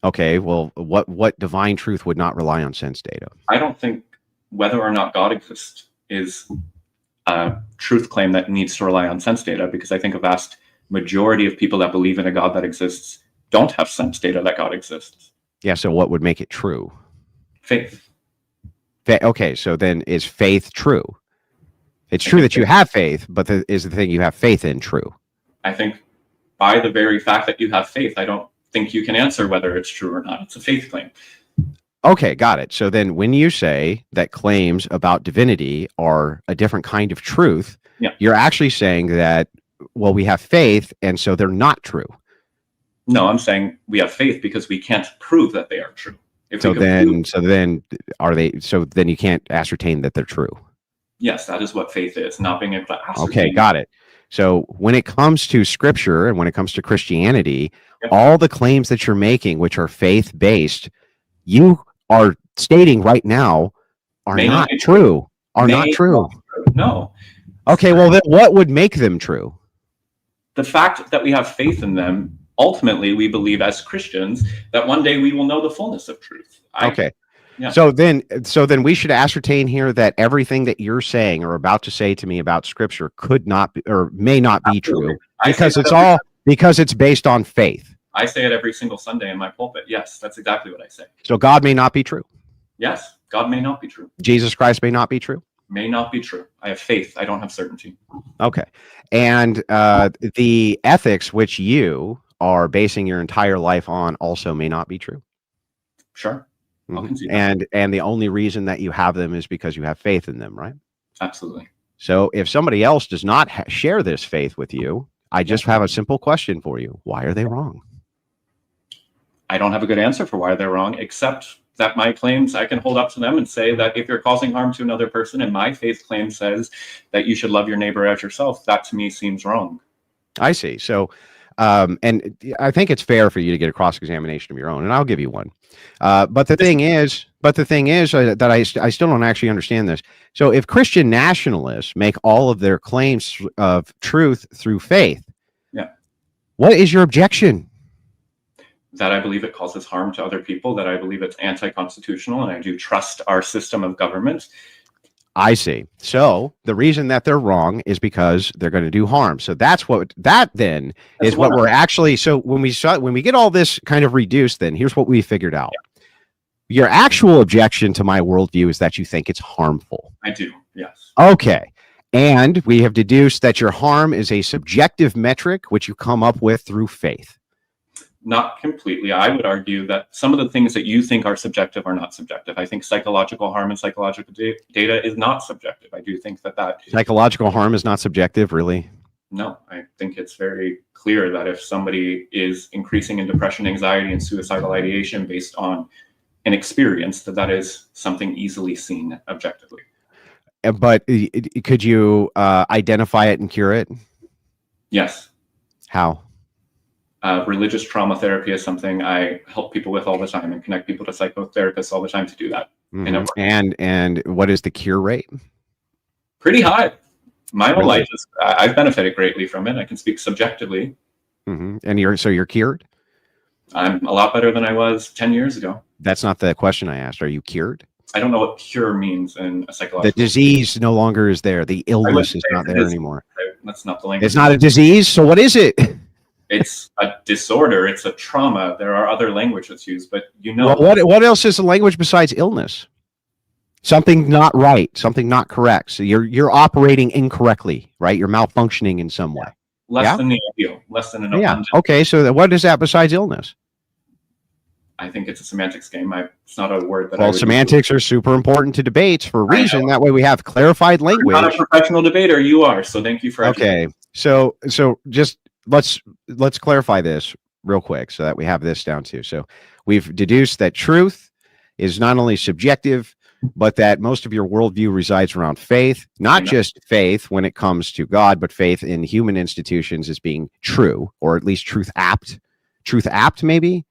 Okay, well, what divine truth would not rely on sense data? I don't think whether or not God exists is a truth claim that needs to rely on sense data, because I think a vast majority of people that believe in a God that exists don't have sense data that God exists. Yeah. So what would make it true? Faith. Okay. So then is faith true? It's true that you have faith, but is the thing you have faith in true? I think by the very fact that you have faith, I don't think you can answer whether it's true or not. It's a faith claim. Okay, got it. So then when you say that claims about divinity are a different kind of truth, you're actually saying that, well, we have faith, and so they're not true. No, I'm saying we have faith because we can't prove that they are true. So then you can't ascertain that they're true. Yes, that is what faith is, not being able to ascertain. Okay, got it. So when it comes to scripture and when it comes to Christianity, all the claims that you're making, which are faith-based, you are stating right now are not true. No. Okay, well, then what would make them true? The fact that we have faith in them, ultimately, we believe as Christians that one day we will know the fullness of truth. Okay. Yeah. So then we should ascertain here that everything that you're saying or about to say to me about scripture could not be, or may not be true, because it's based on faith. I say it every single Sunday in my pulpit. Yes, that's exactly what I say. So God may not be true. Yes, God may not be true. Jesus Christ may not be true. May not be true. I have faith. I don't have certainty. Okay. And the ethics which you are basing your entire life on also may not be true. Sure. And the only reason that you have them is because you have faith in them, right? Absolutely. So if somebody else does not share this faith with you, I just have a simple question for you. Why are they wrong? I don't have a good answer for why they're wrong, except that my claims I can hold up to them and say that if you're causing harm to another person and my faith claim says that you should love your neighbor as yourself, that to me seems wrong. I see. So, and I think it's fair for you to get a cross-examination of your own, and I'll give you one. But the thing is that I still don't actually understand this. So if Christian nationalists make all of their claims of truth through faith, what is your objection? That I believe it causes harm to other people, that I believe it's anti-constitutional, and I do trust our system of government. I see. So the reason that they're wrong is because they're going to do harm. So that's what we're actually. So when we get all this kind of reduced, then here's what we figured out. Your actual objection to my worldview is that you think it's harmful. I do. Yes. Okay. And we have deduced that your harm is a subjective metric, which you come up with through faith. Not completely. I would argue that some of the things that you think are subjective are not subjective. I think psychological harm and psychological data is not subjective. I do think that psychological harm is not subjective, really? No, I think it's very clear that if somebody is increasing in depression, anxiety, and suicidal ideation based on an experience, that is something easily seen objectively. But could you identify it and cure it? Yes. How? Religious trauma therapy is something I help people with all the time and connect people to psychotherapists all the time to do that. Mm-hmm. And what is the cure rate? Pretty high. My whole life is, I've benefited greatly from it. I can speak subjectively. Mm-hmm. And you're cured? I'm a lot better than I was 10 years ago. That's not the question I asked. Are you cured? I don't know what cure means in a psychological. The disease no longer is there. The illness is not there anymore. That's not the language. It's not a disease. So what is it? It's a disorder. It's a trauma. There are other languages used, but Well, what else is a language besides illness? Something not right, something not correct. So you're operating incorrectly, right? You're malfunctioning in some way. Less than the ideal, less than an abundant. Okay, so what is that besides illness? I think it's a semantics game. It's not a word that. Well, semantics are super important to debates for a reason. That way we have clarified language. I'm not a professional debater. You are, so thank you for. Okay, so just let's clarify this real quick so that we have this down too. So we've deduced that truth is not only subjective, but that most of your worldview resides around faith, not just faith when it comes to God, but faith in human institutions as being true, or at least truth apt maybe.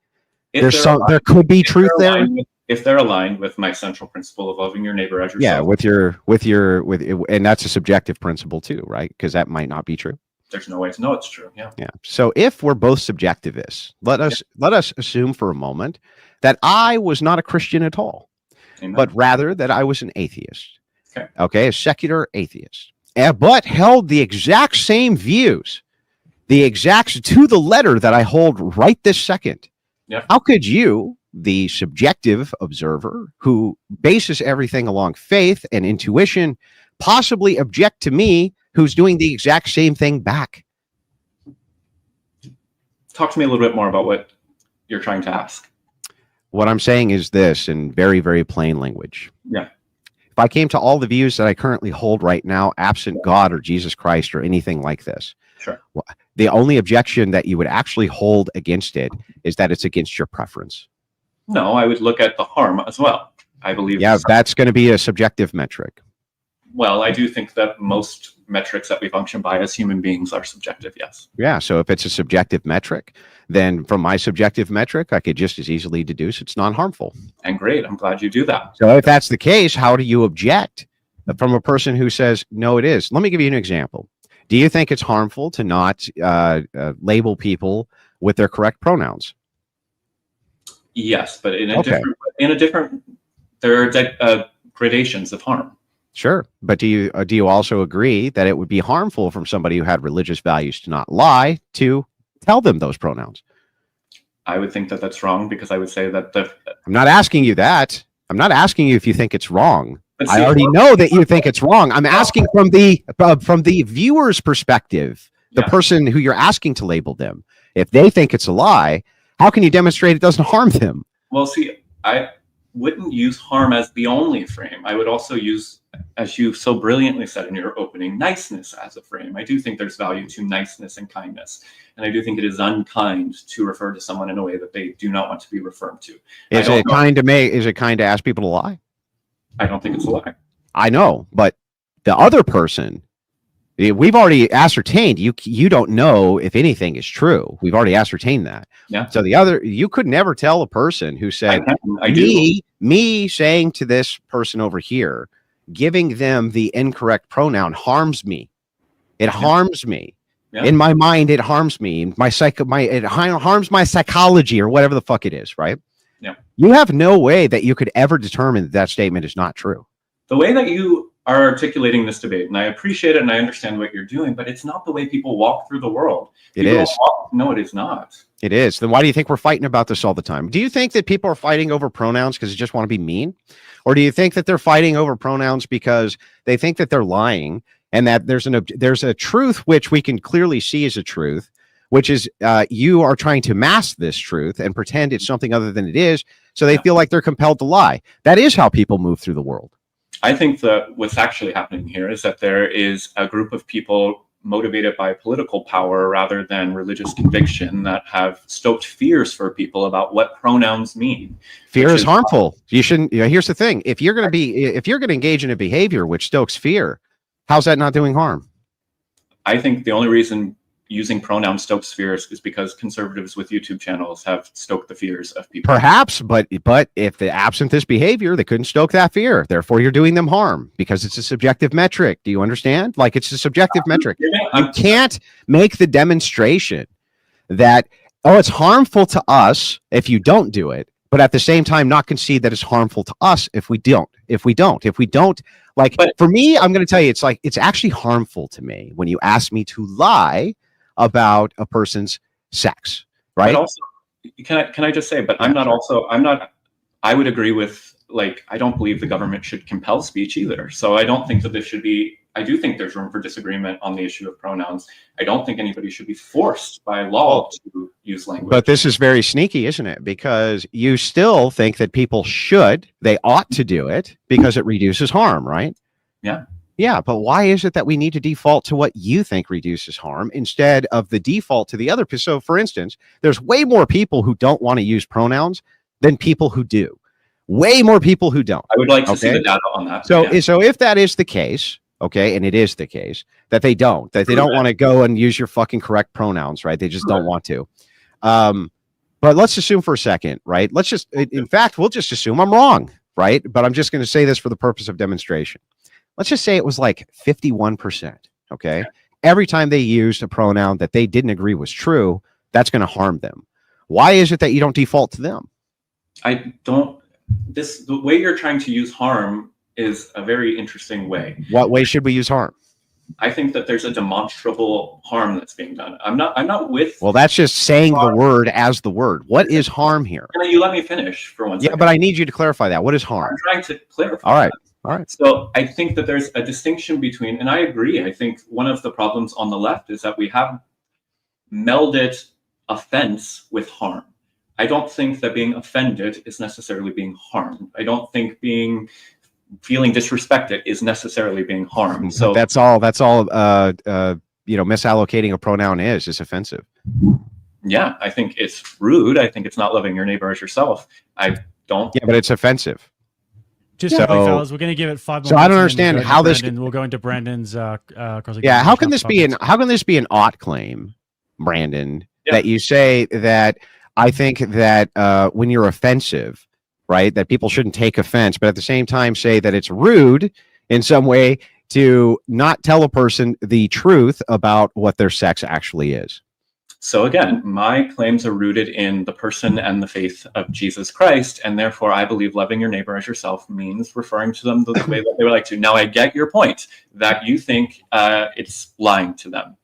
There could be truth there. If they're aligned with my central principle of loving your neighbor as yourself. Yeah, and that's a subjective principle too, right? Because that might not be true. There's no way to know it's true. Yeah. So if we're both subjectivists, let us assume for a moment that I was not a Christian at all. Amen. but rather that I was an atheist. Okay. Okay, a secular atheist, but held the exact same views, the exact to the letter that I hold right this second. Yeah. How could you, the subjective observer who bases everything along faith and intuition, possibly object to me who's doing the exact same thing back? Talk to me a little bit more about what you're trying to ask. What I'm saying is this in very, very plain language. Yeah. If I came to all the views that I currently hold right now, absent God or Jesus Christ or anything like this, Sure. The only objection that you would actually hold against it is that it's against your preference. No, I would look at the harm as well. I believe. Yeah, that's going to be a subjective metric. Well, I do think that most metrics that we function by as human beings are subjective, yes. Yeah, so if it's a subjective metric, then from my subjective metric, I could just as easily deduce it's non-harmful. And great, I'm glad you do that. So if that's the case, how do you object from a person who says, no, it is? Let me give you an example. Do you think it's harmful to not label people with their correct pronouns? Yes, but in a different, there are gradations of harm. Sure, but do you also agree that it would be harmful from somebody who had religious values to not lie to tell them those pronouns? I would think that that's wrong because I would say that I'm not asking you that. I'm not asking you if you think it's wrong. See, I already know that you think it's wrong. I'm asking from the viewer's perspective, the person who you're asking to label them. If they think it's a lie, how can you demonstrate it doesn't harm them? Well, see, I wouldn't use harm as the only frame. I would also use, as you so brilliantly said in your opening, niceness as a frame. I do think there's value to niceness and kindness. And I do think it is unkind to refer to someone in a way that they do not want to be referred to. Is it kind to ask people to lie? I don't think it's a lie. I know, but the other person, we've already ascertained you don't know if anything is true. We've already ascertained that. Yeah. So you could never tell a person who said, me saying to this person over here, giving them the incorrect pronoun harms me. It harms me. Yeah. In my mind, it harms me. It harms my psychology or whatever the fuck it is, right? Yeah. You have no way that you could ever determine that statement is not true. The way that you are articulating this debate, and I appreciate it and I understand what you're doing, but it's not the way people walk through the world. It is. No, it is not. It is. Then why do you think we're fighting about this all the time? Do you think that people are fighting over pronouns because they just want to be mean? Or do you think that they're fighting over pronouns because they think that they're lying and that there's a truth which we can clearly see as a truth, which is you are trying to mask this truth and pretend it's something other than it is, so they feel like they're compelled to lie. That is how people move through the world. I think that what's actually happening here is that there is a group of people motivated by political power rather than religious conviction that have stoked fears for people about what pronouns mean. Fear is harmful. You shouldn't. Here's the thing: if you're going to engage in a behavior which stokes fear, how's that not doing harm? I think the only reason using pronouns stokes fears is because conservatives with YouTube channels have stoked the fears of people. Perhaps, but if absent this behavior, they couldn't stoke that fear. Therefore, you're doing them harm because it's a subjective metric. Do you understand? Like, it's a subjective metric. You can't make the demonstration that, it's harmful to us if you don't do it, but at the same time not concede that it's harmful to us if we don't. For me, I'm going to tell you, it's actually harmful to me when you ask me to lie about a person's sex, right? But also, can I just say, but I would agree with, I don't believe the government should compel speech either. So I don't think that this should be, I do think there's room for disagreement on the issue of pronouns. I don't think anybody should be forced by law to use language. But this is very sneaky, isn't it? Because you still think that people they ought to do it because it reduces harm, right? Yeah. Yeah, but why is it that we need to default to what you think reduces harm instead of the default to the other? So, for instance, there's way more people who don't want to use pronouns than people who do. Way more people who don't. I would like to see the data on that. So if that is the case, and it is the case that they don't want to go and use your fucking correct pronouns, right? They just don't want to. But let's assume for a second, right? We'll just assume I'm wrong, right? But I'm just going to say this for the purpose of demonstration. Let's just say it was like 51%. Okay. Every time they used a pronoun that they didn't agree was true, that's going to harm them. Why is it that you don't default to them? I don't. the way you're trying to use harm is a very interesting way. What way should we use harm? I think that there's a demonstrable harm that's being done. I'm not with. Well, that's just saying the word as the word. What is harm here? Can you let me finish for one second? Yeah, but I need you to clarify that. What is harm? I'm trying to clarify. All right. That. All right. So I think that there's a distinction between, and I agree, I think one of the problems on the left is that we have melded offense with harm. I don't think that being offended is necessarily being harmed. I don't think feeling disrespected is necessarily being harmed. So that's all misallocating a pronoun is offensive. Yeah, I think it's rude. I think it's not loving your neighbor as yourself. I don't. Yeah, but it's offensive. Just quickly, fellas, we're going to give it 5 more. So I don't understand how this. We'll go into Brandon's. Yeah, how can this be an ought claim, Brandon? Yeah. That you say that I think that when you're offensive, right, that people shouldn't take offense, but at the same time say that it's rude in some way to not tell a person the truth about what their sex actually is. So again, my claims are rooted in the person and the faith of Jesus Christ, and therefore I believe loving your neighbor as yourself means referring to them the way that they would like to. Now I get your point that you think it's lying to them.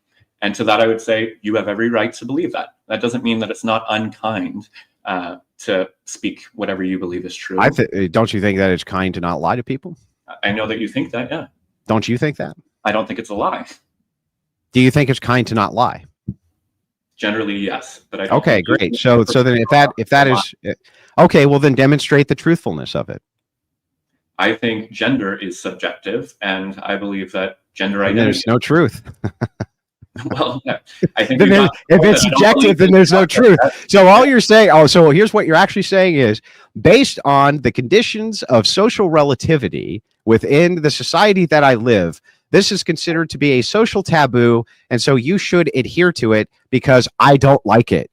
And to that I would say you have every right to believe that. That doesn't mean that it's not unkind to speak whatever you believe is true. Don't you think that it's kind to not lie to people? I know that you think that, yeah. Don't you think that? I don't think it's a lie. Do you think it's kind to not lie? Generally, yes, but I don't. Okay, great. So then if that is okay, well then demonstrate the truthfulness of it. I think gender is subjective, and I believe that gender identity. There's no truth. Well, I think if it's subjective, then there's no truth. So all you're saying, so here's what you're actually saying is, based on the conditions of social relativity within the society that I live, this is considered to be a social taboo, and so you should adhere to it because I don't like it.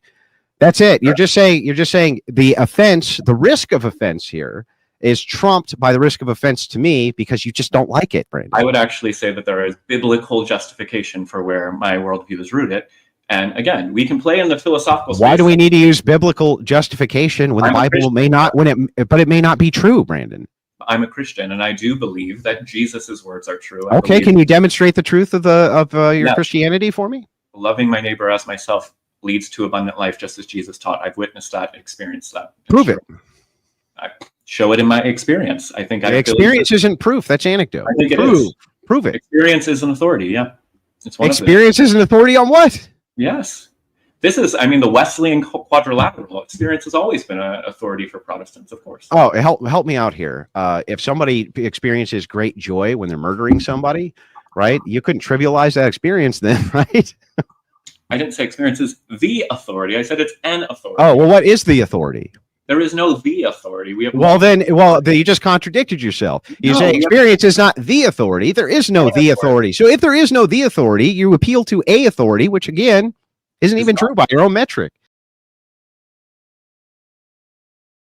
That's it. You're just saying the offense, the risk of offense here is trumped by the risk of offense to me because you just don't like it, Brandon. I would actually say that there is biblical justification for where my worldview is rooted. And again, we can play in the philosophical space. Why do we need to use biblical justification when the Bible may not, but it may not be true, Brandon? I'm a Christian, and I do believe that Jesus's words are true. Okay, can you demonstrate the truth of your Christianity for me? Loving my neighbor as myself leads to abundant life, just as Jesus taught. I've witnessed that, experienced that. Prove it. I show it in my experience. I think experience isn't proof. That's anecdote. I think it is. Prove it. Experience is an authority. Yeah. It's one experience is an authority on what? Yes. This is, the Wesleyan quadrilateral. Experience has always been an authority for Protestants, of course. Oh, help me out here. If somebody experiences great joy when they're murdering somebody, right? You couldn't trivialize that experience then, right? I didn't say experience is the authority. I said it's an authority. Oh, well, what is the authority? There is no the authority. Then you just contradicted yourself. You say experience is not the authority. There is no the authority. So if there is no the authority, you appeal to a authority, which again isn't even true by your own metric.